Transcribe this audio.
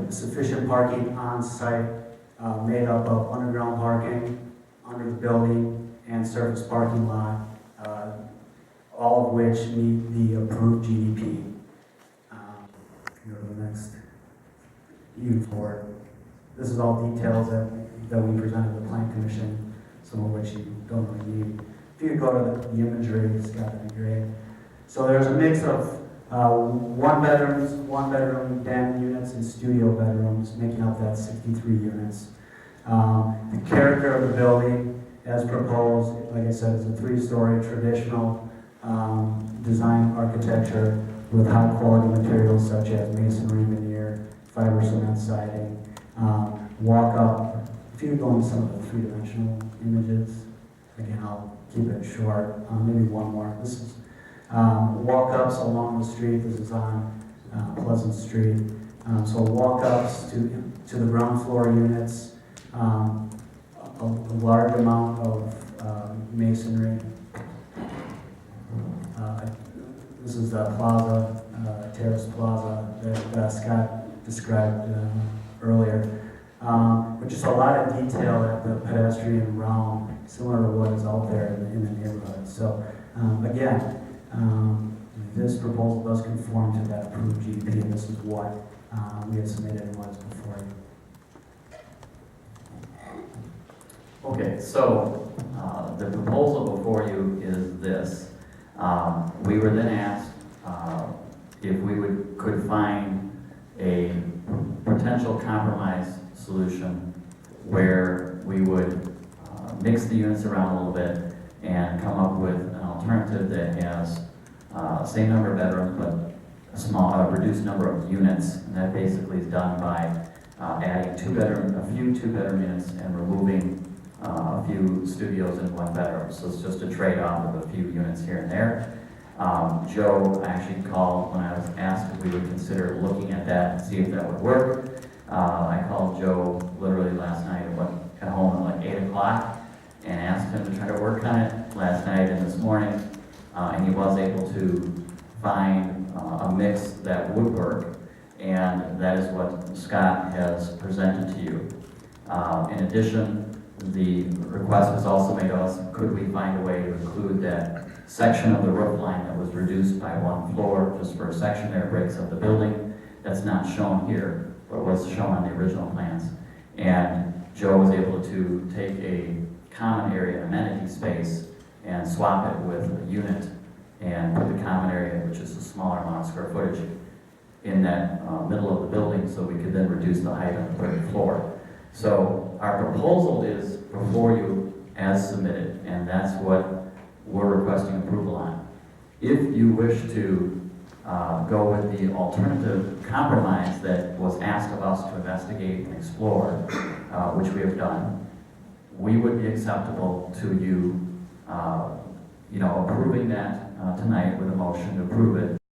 sufficient parking on site, made up of underground parking under the building and surface parking lot, all of which meet the approved GDP. Go to the next U4. This is all details that we presented to the Plan Commission, some of which you don't really need. If you could go to the imagery, Scott, that'd be great. So there's a mix of one bedroom den units, and studio bedrooms, making up that 63 units. The character of the building, as proposed, like I said, is a 3-story traditional design architecture with high-quality materials such as masonry veneer, fiber cement siding, walk-up. If you go into some of the 3-dimensional images, again, I'll keep it short. Maybe one more. This is walk-ups along the street. This is on Pleasant Street. So walk-ups to the ground floor units, a large amount of masonry. This is the plaza, Terrace Plaza that Scott described earlier. But just a lot of detail at the pedestrian realm, similar to what is out there in the neighborhood. So again, this proposal does conform to that approved GDP, and this is what we had submitted and what is before you. Okay, so the proposal before you is this. We were then asked if we could find a potential compromise solution where we would mix the units around a little bit and come up with an alternative that has same number of bedrooms but reduced number of units, and that basically is done by adding a few two-bedroom units and removing a few studios in one bedroom. So it's just a trade-off of a few units here and there. Joe actually called when I was asked if we would consider looking at that and see if that would work. I called Joe literally last night at home at like 8 o'clock and asked him to try to work on it last night and this morning, and he was able to find a mix that would work, and that is what Scott has presented to you. In addition, the request was also made to us, could we find a way to include that section of the roof line that was reduced by one floor, just for a section there, breaks up the building. That's not shown here, but was shown on the original plans. And Joe was able to take a common area amenity space and swap it with a unit and put the common area, which is a smaller amount of square footage, in that middle of the building, so we could then reduce the height of the third floor. So our proposal is before you as submitted, and that's what we're requesting approval on. If you wish to go with the alternative compromise that was asked of us to investigate and explore, which we have done, we would be acceptable to you, approving that tonight with a motion to approve it.